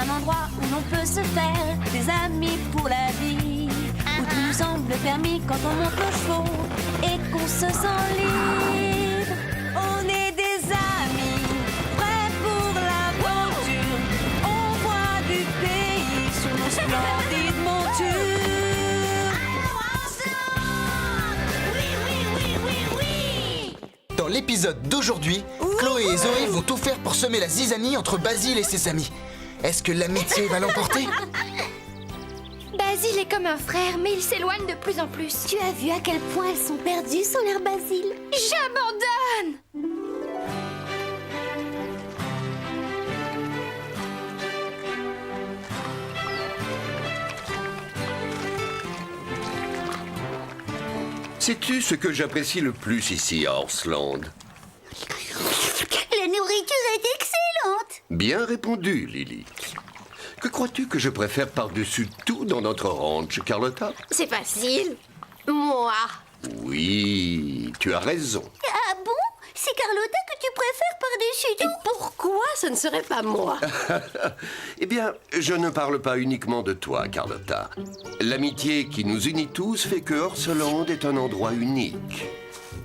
un endroit où l'on peut se faire des amis pour la vie, où tout nous semble permis quand on monte nos chevaux et qu'on se sent libre. On est des amis, prêts pour l'aventure. On voit du pays sur nos splendides montures. Dans l'épisode d'aujourd'hui, Chloé et Zoé vont tout faire pour semer la zizanie entre Basile et ses amis. Est-ce que l'amitié va l'emporter? Basile est comme un frère, mais il s'éloigne de plus en plus. Tu as vu à quel point elles sont perdues sans leur Basile? J'abandonne! Sais-tu ce que j'apprécie le plus ici à Horsland? La nourriture est excellente. Bien répondu, Lily. Que crois-tu que je préfère par-dessus tout dans notre ranch, Carlotta? C'est facile. Moi. Oui, tu as raison. Ah bon? C'est Carlotta que tu préfères par-dessus Et tout? pourquoi ce ne serait pas moi? Eh bien, je ne parle pas uniquement de toi, Carlotta. L'amitié qui nous unit tous fait que Horsland est un endroit unique.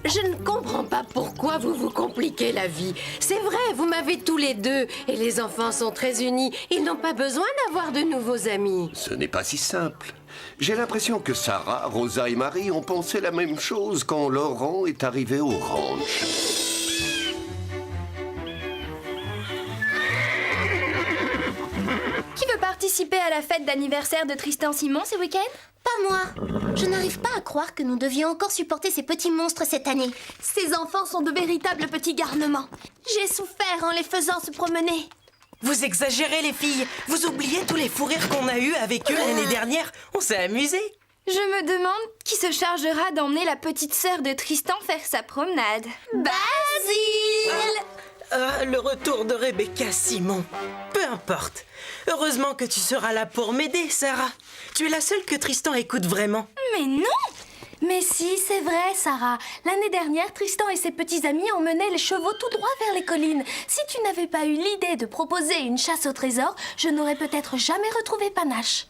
Je ne comprends pas pourquoi vous vous compliquez la vie. C'est vrai, vous m'avez tous les deux. Et les enfants sont très unis. Ils n'ont pas besoin d'avoir de nouveaux amis. Ce n'est pas si simple. J'ai l'impression que Sarah, Rosa et Marie ont pensé la même chose quand Laurent est arrivé au ranch. Qui veut participer à la fête d'anniversaire de Tristan Simon ce week-end? Pas moi. Je n'arrive pas à croire que nous devions encore supporter ces petits monstres cette année. Ces enfants sont de véritables petits garnements. J'ai souffert en les faisant se promener. Vous exagérez, les filles. Vous oubliez tous les fous rires qu'on a eus avec eux l'année dernière. On s'est amusés. Je me demande qui se chargera d'emmener la petite sœur de Tristan faire sa promenade. Basile! Le retour de Rebecca Simon. Peu importe. Heureusement que tu seras là pour m'aider, Sarah. Tu es la seule que Tristan écoute vraiment. Mais non! Mais si, c'est vrai, Sarah. L'année dernière, Tristan et ses petits amis emmenaient les chevaux tout droit vers les collines. Si tu n'avais pas eu l'idée de proposer une chasse au trésor, je n'aurais peut-être jamais retrouvé Panache.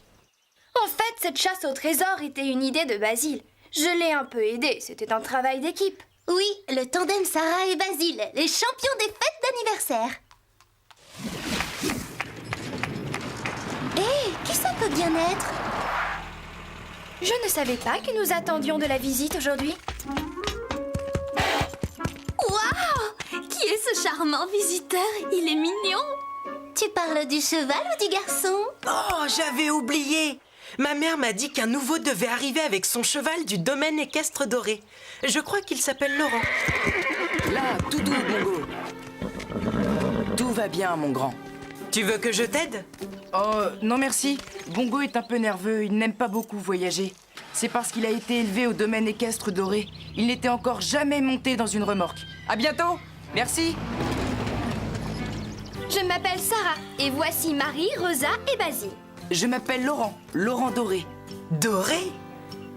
En fait, cette chasse au trésor était une idée de Basile. Je l'ai un peu aidé, c'était un travail d'équipe. Oui, le tandem Sarah et Basile, les champions des fêtes d'anniversaire. Hé, qui ça peut bien être? Je ne savais pas que nous attendions de la visite aujourd'hui. Waouh! Qui est ce charmant visiteur? Il est mignon. Tu parles du cheval ou du garçon? Oh, j'avais oublié. Ma mère m'a dit qu'un nouveau devait arriver avec son cheval du domaine équestre doré. Je crois qu'il s'appelle Laurent. Là, tout doux, Bongo. Tout va bien, mon grand. Tu veux que je t'aide? Oh, non merci. Bongo est un peu nerveux, il n'aime pas beaucoup voyager. C'est parce qu'il a été élevé au domaine équestre doré. Il n'était encore jamais monté dans une remorque. À bientôt. Merci. Je m'appelle Sarah et voici Marie, Rosa et Basile. Je m'appelle Laurent, Laurent Doré. Doré?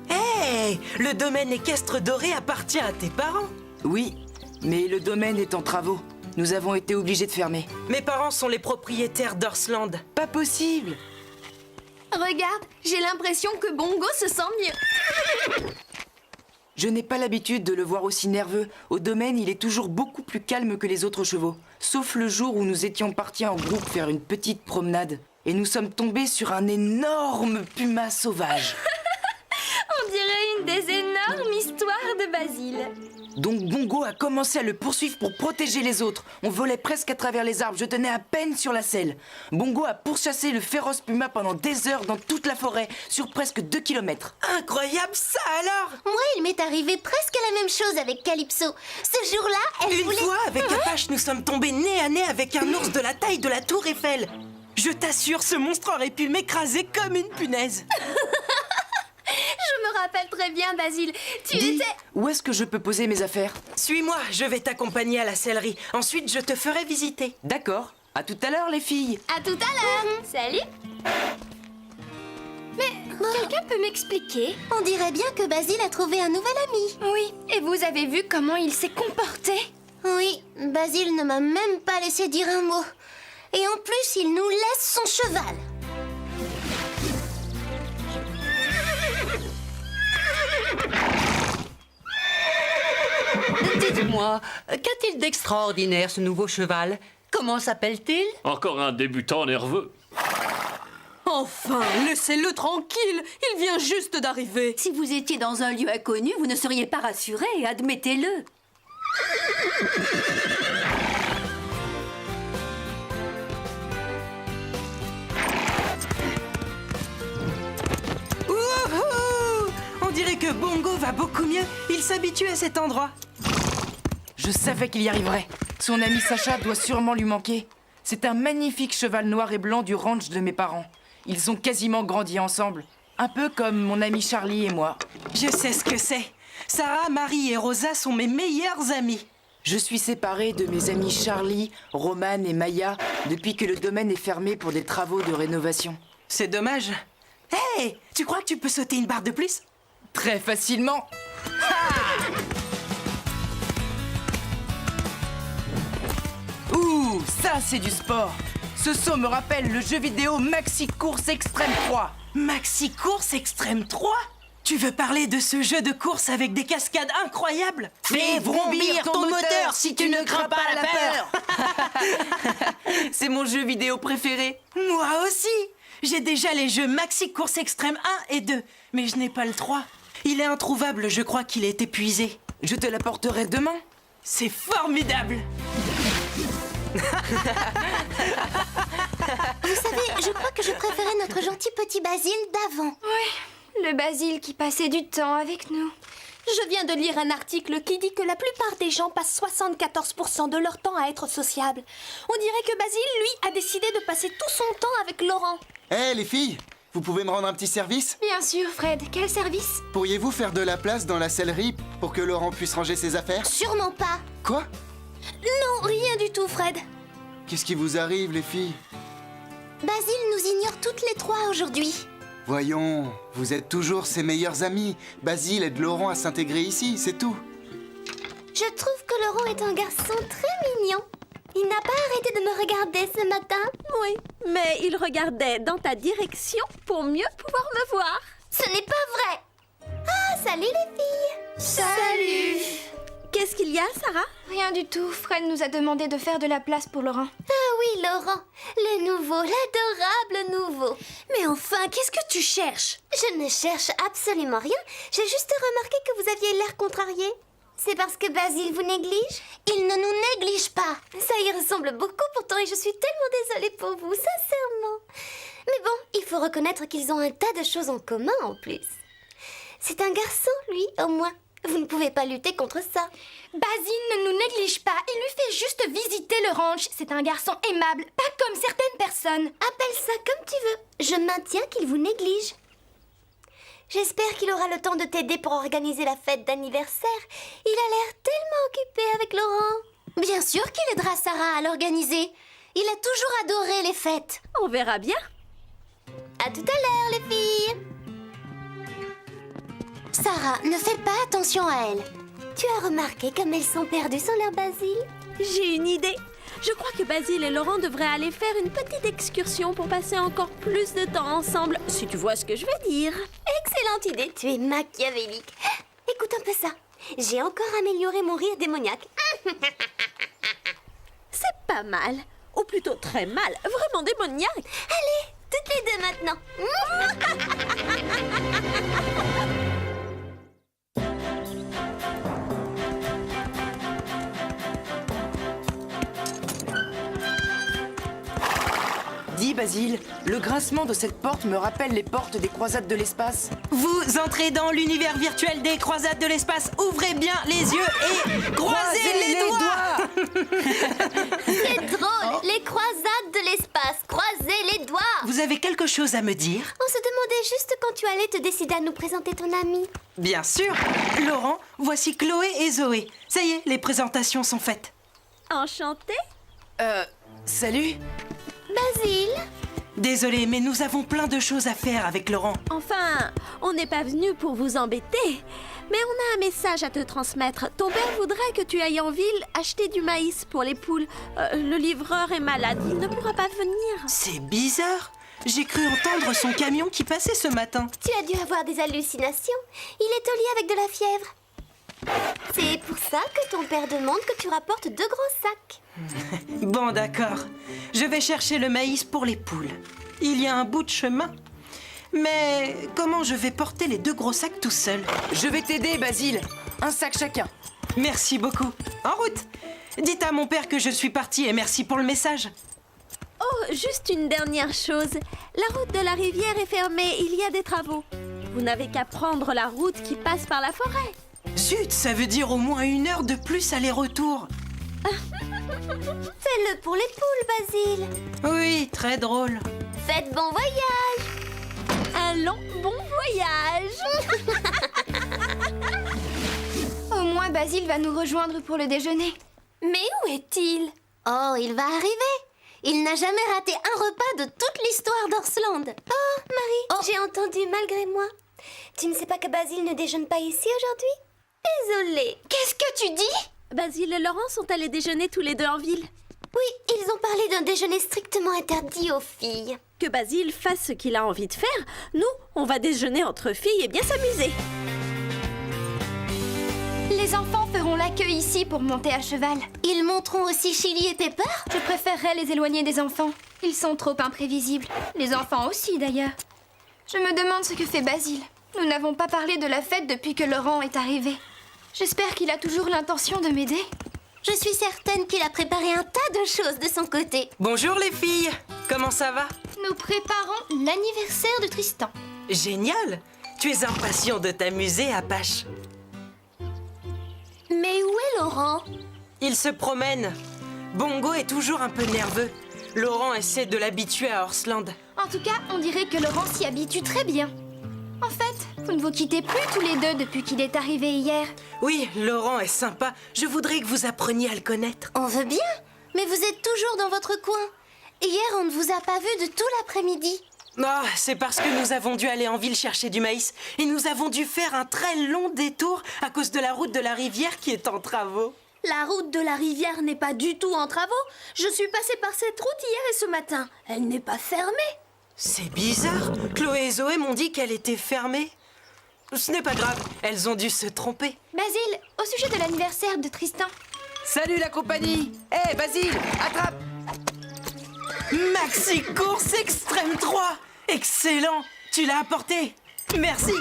Hé! Le domaine équestre doré appartient à tes parents. Oui, mais le domaine est en travaux. Nous avons été obligés de fermer. Mes parents sont les propriétaires d'Horsland. Pas possible. Regarde, j'ai l'impression que Bongo se sent mieux. Je n'ai pas l'habitude de le voir aussi nerveux. Au domaine, il est toujours beaucoup plus calme que les autres chevaux. Sauf le jour où nous étions partis en groupe faire une petite promenade. Et nous sommes tombés sur un énorme puma sauvage. On dirait une des énormes histoires de Basile. Donc Bongo a commencé à le poursuivre pour protéger les autres. On volait presque à travers les arbres, je tenais à peine sur la selle. Bongo a pourchassé le féroce puma pendant des heures dans toute la forêt, sur presque 2 kilomètres. Incroyable ça alors! Moi, il m'est arrivé presque la même chose avec Calypso. Ce jour-là, elle Une voulait... fois, avec Apache, nous sommes tombés nez à nez avec un ours de la taille de la tour Eiffel. Je t'assure, ce monstre aurait pu m'écraser comme une punaise. Je me rappelle très bien, Basile. Tu Dis, étais... où est-ce que je peux poser mes affaires? Suis-moi, je vais t'accompagner à la sellerie. Ensuite, je te ferai visiter. D'accord. À tout à l'heure, les filles. À tout à l'heure. Salut. Mais quelqu'un peut m'expliquer? On dirait bien que Basile a trouvé un nouvel ami. Oui, et vous avez vu comment il s'est comporté? Oui, Basile ne m'a même pas laissé dire un mot. Et en plus, il nous laisse son cheval. Dites-moi, qu'a-t-il d'extraordinaire ce nouveau cheval? Comment s'appelle-t-il? Encore un débutant nerveux. Enfin, laissez-le tranquille. Il vient juste d'arriver. Si vous étiez dans un lieu inconnu, vous ne seriez pas rassuré, admettez-le. Wouhou! On dirait que Bongo va beaucoup mieux. Il s'habitue à cet endroit. Je savais qu'il y arriverait. Son ami Sacha doit sûrement lui manquer. C'est un magnifique cheval noir et blanc du ranch de mes parents. Ils ont quasiment grandi ensemble. Un peu comme mon ami Charlie et moi. Je sais ce que c'est. Sarah, Marie et Rosa sont mes meilleures amies. Je suis séparée de mes amis Charlie, Roman et Maya depuis que le domaine est fermé pour des travaux de rénovation. C'est dommage. Hé, tu crois que tu peux sauter une barre de plus? Très facilement. Ouh, ça c'est du sport. Ce saut me rappelle le jeu vidéo Maxi Course Extreme 3. Maxi Course Extreme 3? Tu veux parler de ce jeu de course avec des cascades incroyables? Fais vrombir ton moteur si tu ne crains pas la peur. C'est mon jeu vidéo préféré. Moi aussi. J'ai déjà les jeux Maxi Course Extreme 1 et 2, mais je n'ai pas le 3. Il est introuvable, je crois qu'il est épuisé. Je te l'apporterai demain. C'est formidable. Vous savez, je crois que je préférais notre gentil petit Basile d'avant. Le Basile qui passait du temps avec nous. Je viens de lire un article qui dit que la plupart des gens passent 74% de leur temps à être sociables. On dirait que Basile, lui, a décidé de passer tout son temps avec Laurent. Hé les filles, vous pouvez me rendre un petit service? Bien sûr, Fred. Quel service? Pourriez-vous faire de la place dans la sellerie pour que Laurent puisse ranger ses affaires? Sûrement pas. Quoi? Non, rien du tout, Fred. Qu'est-ce qui vous arrive les filles? Basile nous ignore toutes les trois aujourd'hui. Voyons, vous êtes toujours ses meilleurs amis. Basile aide Laurent à s'intégrer ici, c'est tout. Je trouve que Laurent est un garçon très mignon. Il n'a pas arrêté de me regarder ce matin. Oui, mais il regardait dans ta direction pour mieux pouvoir me voir. Ce n'est pas vrai. Ah, salut les filles. Salut. Qu'est-ce qu'il y a, Sarah? Rien du tout. Fred nous a demandé de faire de la place pour Laurent. Ah oui, Laurent. Le nouveau, l'adorable nouveau. Mais enfin, qu'est-ce que tu cherches? Je ne cherche absolument rien. J'ai juste remarqué que vous aviez l'air contrarié. C'est parce que Basile vous néglige? Il ne nous néglige pas. Ça y ressemble beaucoup pourtant et je suis tellement désolée pour vous, sincèrement. Mais bon, il faut reconnaître qu'ils ont un tas de choses en commun en plus. C'est un garçon, lui, au moins. Vous ne pouvez pas lutter contre ça. Basile ne nous néglige pas. Il lui fait juste visiter le ranch. C'est un garçon aimable, pas comme certaines personnes. Appelle ça comme tu veux. Je maintiens qu'il vous néglige. J'espère qu'il aura le temps de t'aider pour organiser la fête d'anniversaire. Il a l'air tellement occupé avec Laurent. Bien sûr qu'il aidera Sarah à l'organiser. Il a toujours adoré les fêtes. On verra bien. À tout à l'heure, les filles. Sarah, ne fais pas attention à elles. Tu as remarqué comme elles sont perdues sans leur Basile? J'ai une idée. Je crois que Basile et Laurent devraient aller faire une petite excursion pour passer encore plus de temps ensemble, si tu vois ce que je veux dire. Excellente idée, tu es machiavélique. Écoute un peu ça. J'ai encore amélioré mon rire démoniaque. C'est pas mal. Ou plutôt très mal. Vraiment démoniaque. Allez, toutes les deux maintenant. Dis Basile, le grincement de cette porte me rappelle les portes des croisades de l'espace. Vous entrez dans l'univers virtuel des croisades de l'espace. Ouvrez bien les yeux et croisez les doigts. C'est drôle, les croisades de l'espace. Croisez les doigts. Vous avez quelque chose à me dire? On se demandait juste quand tu allais te décider à nous présenter ton ami. Bien sûr. Laurent, voici Chloé et Zoé. Ça y est, les présentations sont faites. Enchantée. Salut. Basile, Désolé, mais nous avons plein de choses à faire avec Laurent. Enfin, on n'est pas venu pour vous embêter. Mais on a un message à te transmettre. Ton père voudrait que tu ailles en ville acheter du maïs pour les poules. Le livreur est malade, il ne pourra pas venir. C'est bizarre. J'ai cru entendre son camion qui passait ce matin. Tu as dû avoir des hallucinations. Il est au lit avec de la fièvre. C'est pour ça que ton père demande que tu rapportes 2 gros sacs. Bon, d'accord. Je vais chercher le maïs pour les poules. Il y a un bout de chemin. Mais comment je vais porter les 2 gros sacs tout seul? Je vais t'aider, Basile. Un sac chacun. Merci beaucoup. En route. Dites à mon père que je suis partie et merci pour le message. Oh, juste une dernière chose. La route de la rivière est fermée, il y a des travaux. Vous n'avez qu'à prendre la route qui passe par la forêt. Zut, ça veut dire au moins 1 heure de plus aller-retour. Fais-le pour les poules, Basile. Oui, très drôle. Faites bon voyage. Un long bon voyage. Au moins, Basile va nous rejoindre pour le déjeuner. Mais où est-il? Oh, il va arriver. Il n'a jamais raté un repas de toute l'histoire d'Orsland. Oh, Marie, j'ai entendu malgré moi. Tu ne sais pas que Basile ne déjeune pas ici aujourd'hui? Désolée. Qu'est-ce que tu dis? Basile et Laurent sont allés déjeuner tous les 2 en ville. Oui, ils ont parlé d'un déjeuner strictement interdit aux filles. Que Basile fasse ce qu'il a envie de faire. Nous, on va déjeuner entre filles et bien s'amuser. Les enfants feront l'accueil ici pour monter à cheval. Ils monteront aussi Chili et Pepper? Je préférerais les éloigner des enfants. Ils sont trop imprévisibles. Les enfants aussi, d'ailleurs. Je me demande ce que fait Basile. Nous n'avons pas parlé de la fête depuis que Laurent est arrivé. J'espère qu'il a toujours l'intention de m'aider. Je suis certaine qu'il a préparé un tas de choses de son côté. Bonjour les filles. Comment ça va? Nous préparons l'anniversaire de Tristan. Génial. Tu es impatient de t'amuser, Apache. Mais où est Laurent? Il se promène. Bongo est toujours un peu nerveux. Laurent essaie de l'habituer à Orsland. En tout cas, on dirait que Laurent s'y habitue très bien. En fait, vous ne vous quittez plus tous les 2 depuis qu'il est arrivé hier. Oui, Laurent est sympa. Je voudrais que vous appreniez à le connaître. On veut bien, mais vous êtes toujours dans votre coin. Hier, on ne vous a pas vu de tout l'après-midi. Oh, c'est parce que nous avons dû aller en ville chercher du maïs. Et nous avons dû faire un très long détour à cause de la route de la rivière qui est en travaux. La route de la rivière n'est pas du tout en travaux. Je suis passée par cette route hier et ce matin. Elle n'est pas fermée. C'est bizarre. Chloé et Zoé m'ont dit qu'elle était fermée. Ce n'est pas grave, elles ont dû se tromper. Basile, au sujet de l'anniversaire de Tristan. Salut la compagnie. Hé, Basile, attrape. Maxi Course Extrême 3. Excellent. Tu l'as apporté. Merci.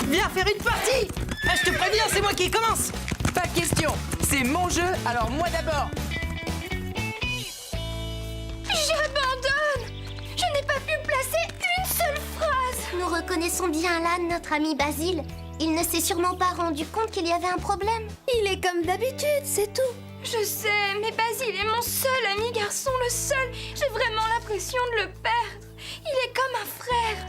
Viens faire une partie. Ah, je te préviens, c'est moi qui commence. Pas de question. C'est mon jeu, alors moi d'abord. J'abandonne. Je n'ai pas pu placer une seule phrase. Nous reconnaissons bien là notre ami Basile. Il ne s'est sûrement pas rendu compte qu'il y avait un problème. Il est comme d'habitude, c'est tout. Je sais, mais Basile est mon seul ami garçon, le seul. J'ai vraiment l'impression de le perdre. Il est comme un frère.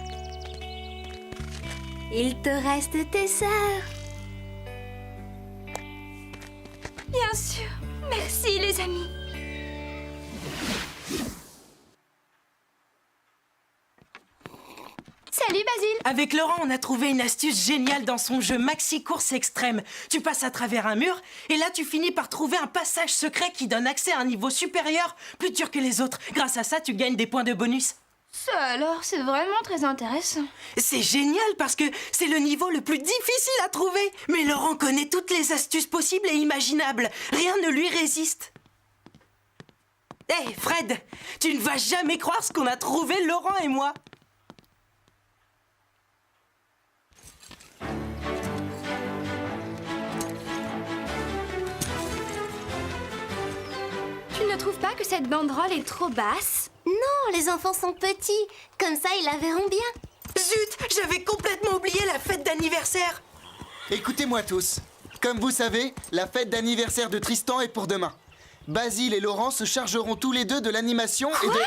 Il te reste tes sœurs. Bien sûr. Merci les amis. Salut Basile. Avec Laurent, on a trouvé une astuce géniale dans son jeu Maxi Course Extrême. Tu passes à travers un mur et là tu finis par trouver un passage secret qui donne accès à un niveau supérieur, plus dur que les autres. Grâce à ça, tu gagnes des points de bonus. Ça alors, c'est vraiment très intéressant. C'est génial parce que c'est le niveau le plus difficile à trouver. Mais Laurent connaît toutes les astuces possibles et imaginables. Rien ne lui résiste. Hé, Fred, tu ne vas jamais croire ce qu'on a trouvé, Laurent et moi. Tu ne trouves pas que cette banderole est trop basse? Non, les enfants sont petits. Comme ça, ils la verront bien. Zut, j'avais complètement oublié la fête d'anniversaire. Écoutez-moi tous. Comme vous savez, la fête d'anniversaire de Tristan est pour demain. Basile et Laurent se chargeront tous les 2 de l'animation et de...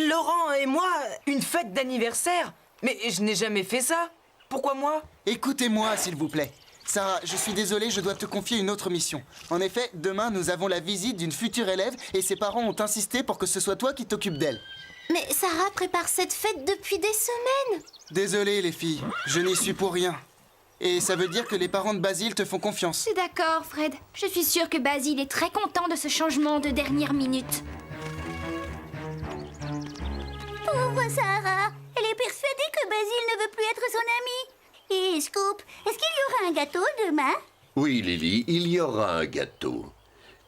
Laurent et moi... Une fête d'anniversaire? Mais je n'ai jamais fait ça. Pourquoi moi? Écoutez-moi, s'il vous plaît. Sarah, je suis désolé, je dois te confier une autre mission. En effet, demain, nous avons la visite d'une future élève et ses parents ont insisté pour que ce soit toi qui t'occupes d'elle. Mais Sarah prépare cette fête depuis des semaines. Désolé les filles, je n'y suis pour rien. Et ça veut dire que les parents de Basile te font confiance. C'est d'accord, Fred. Je suis sûre que Basile est très content de ce changement de dernière minute. Pauvre Sarah, elle est persuadée que Basile ne veut plus être son ami. Et Scoop, est-ce qu'il y aura un gâteau demain? Oui, Lily, il y aura un gâteau.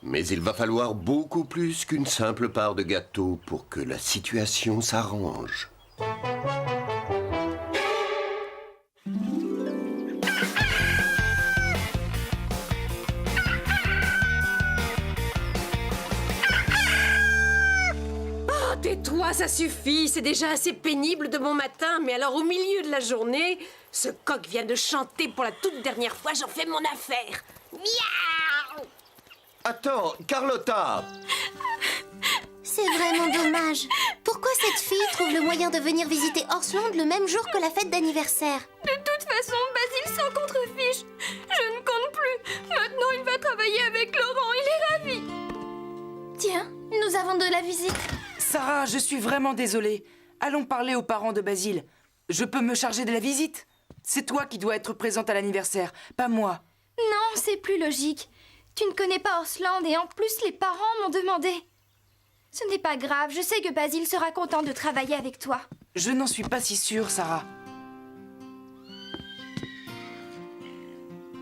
Mais il va falloir beaucoup plus qu'une simple part de gâteau pour que la situation s'arrange. Tais-toi, ça suffit. C'est déjà assez pénible de bon matin. Mais alors, au milieu de la journée, ce coq vient de chanter pour la toute dernière fois. J'en fais mon affaire. Miaou! Attends, Carlotta! C'est vraiment dommage. Pourquoi cette fille trouve le moyen de venir visiter Horsland le même jour que la fête d'anniversaire? De toute façon, Basile s'en contrefiche. Je ne compte plus. Maintenant, il va travailler avec Laurent. Il est ravi. Tiens, nous avons de la visite. Sarah, je suis vraiment désolée. Allons parler aux parents de Basile. Je peux me charger de la visite. C'est toi qui dois être présente à l'anniversaire, pas moi. Non, c'est plus logique. Tu ne connais pas Horsland et en plus, les parents m'ont demandé. Ce n'est pas grave, je sais que Basile sera content de travailler avec toi. Je n'en suis pas si sûre, Sarah.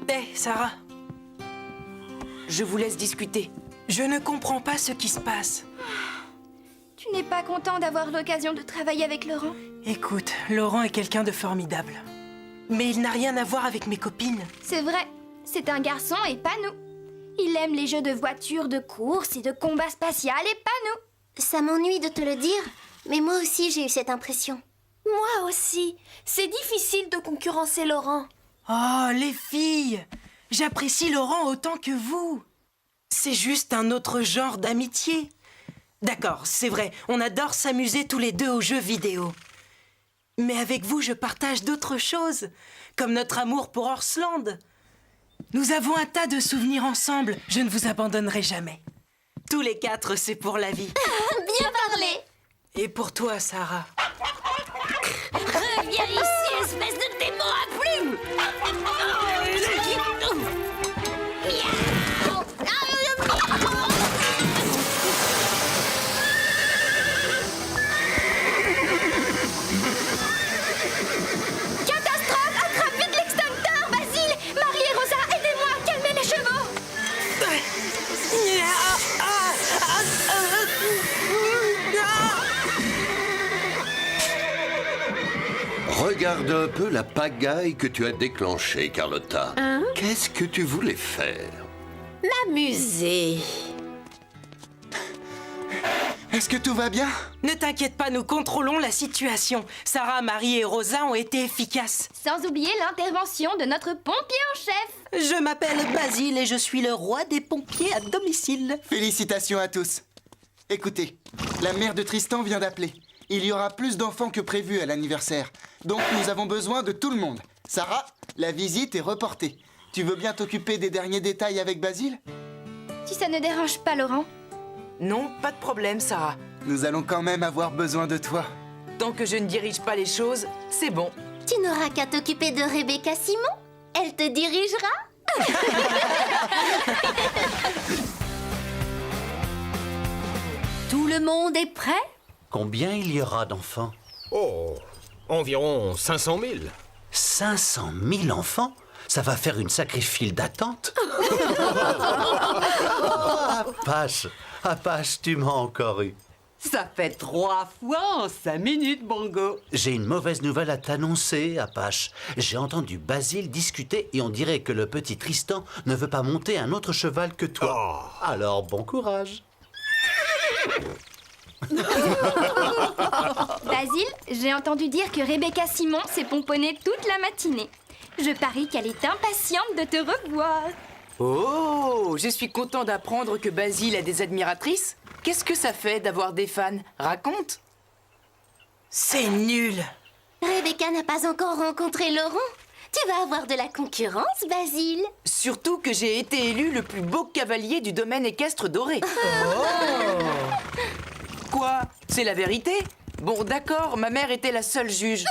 Hé, Sarah, Je vous laisse discuter. je ne comprends pas ce qui se passe. Tu n'es pas content d'avoir l'occasion de travailler avec Laurent? Écoute, Laurent est quelqu'un de formidable. Mais il n'a rien à voir avec mes copines. C'est vrai, c'est un garçon et pas nous. Il aime les jeux de voitures, de course et de combat spatial et pas nous. Ça m'ennuie de te le dire, mais moi aussi j'ai eu cette impression. Moi aussi. C'est difficile de concurrencer Laurent. Oh, les filles! J'apprécie Laurent autant que vous. C'est juste un autre genre d'amitié. D'accord, c'est vrai, on adore s'amuser tous les deux aux jeux vidéo. Mais avec vous, je partage d'autres choses, comme notre amour pour Horsland. Nous avons un tas de souvenirs ensemble, je ne vous abandonnerai jamais. Tous les quatre, c'est pour la vie. Bien parlé. Et pour toi, Sarah. Reviens ici, espèce de démon à plumes! Catastrophe! Attrape vite l'extincteur, Basile! Marie et Rosa, aidez-moi à calmer les chevaux! Regarde un peu la pagaille que tu as déclenchée, Carlotta. Hein? Qu'est-ce que tu voulais faire? M'amuser. Est-ce que tout va bien? Ne t'inquiète pas, nous contrôlons la situation. Sarah, Marie et Rosa ont été efficaces. Sans oublier l'intervention de notre pompier en chef! Je m'appelle Basile et je suis le roi des pompiers à domicile. Félicitations à tous. Écoutez, la mère de Tristan vient d'appeler. Il y aura plus d'enfants que prévu à l'anniversaire. Donc nous avons besoin de tout le monde. Sarah, la visite est reportée. Tu veux bien t'occuper des derniers détails avec Basile? Si ça ne dérange pas Laurent. Non, pas de problème, Sarah. Nous allons quand même avoir besoin de toi. Tant que je ne dirige pas les choses, c'est bon. Tu n'auras qu'à t'occuper de Rebecca Simon. Elle te dirigera. Tout le monde est prêt? Combien il y aura d'enfants? Oh, environ 500 000. 500 000 enfants? Ça va faire une sacrée file d'attente. Apache, tu m'as encore eu. Ça fait 3 fois en 5 minutes, Bongo. J'ai une mauvaise nouvelle à t'annoncer, Apache. J'ai entendu Basile discuter et on dirait que le petit Tristan ne veut pas monter un autre cheval que toi. Alors, bon courage. Basile, j'ai entendu dire que Rebecca Simon s'est pomponnée toute la matinée. Je parie qu'elle est impatiente de te revoir. Oh, je suis content d'apprendre que Basile a des admiratrices. Qu'est-ce que ça fait d'avoir des fans? Raconte. C'est nul. Rebecca n'a pas encore rencontré Laurent. Tu vas avoir de la concurrence, Basile. Surtout que j'ai été élu le plus beau cavalier du domaine équestre doré. Quoi? C'est la vérité? Bon, d'accord, ma mère était la seule juge.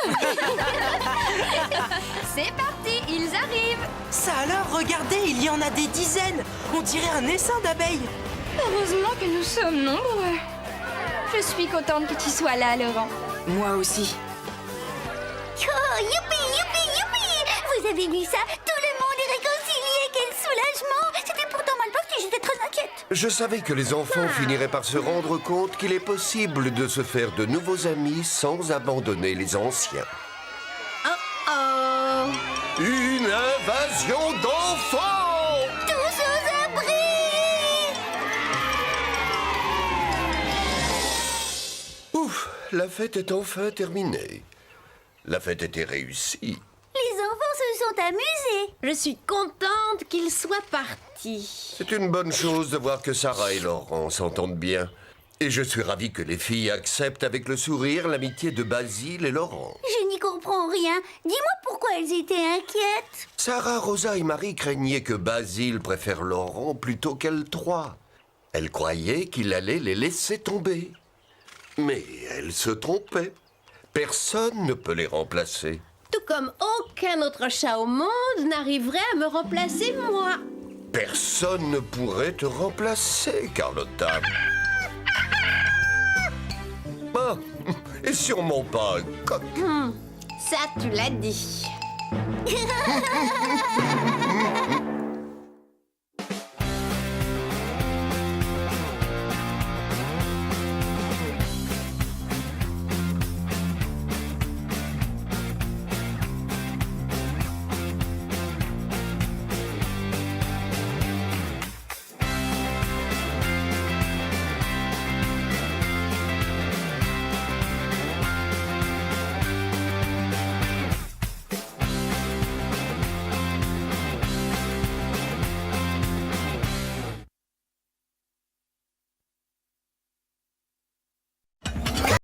C'est parti, ils arrivent. Ça alors, regardez, il y en a des dizaines. On dirait un essaim d'abeilles. Heureusement que nous sommes nombreux. Je suis contente que tu sois là, Laurent. Moi aussi. Oh, youpi, youpi, youpi! Vous avez vu ça? Tout le monde est réconcilié, quel soulagement! C'était pourtant mal parti, j'étais très inquiète. Je savais que les enfants finiraient par se rendre compte qu'il est possible de se faire de nouveaux amis sans abandonner les anciens. Oh! Une invasion d'enfants! Tous aux abris! Ouf, la fête est enfin terminée. La fête était réussie. Les enfants se sont amusés. Je suis contente qu'ils soient partis. C'est une bonne chose de voir que Sarah et Laurent s'entendent bien. Et je suis ravi que les filles acceptent avec le sourire l'amitié de Basile et Laurent. Je n'y comprends rien. Dis-moi pourquoi elles étaient inquiètes. Sarah, Rosa et Marie craignaient que Basile préfère Laurent plutôt qu'elles trois. Elles croyaient qu'il allait les laisser tomber. Mais elles se trompaient. Personne ne peut les remplacer. Tout comme aucun autre chat au monde n'arriverait à me remplacer moi. Personne ne pourrait te remplacer, Carlotta. Ah, et sûrement pas un coq. Ça, tu l'as dit.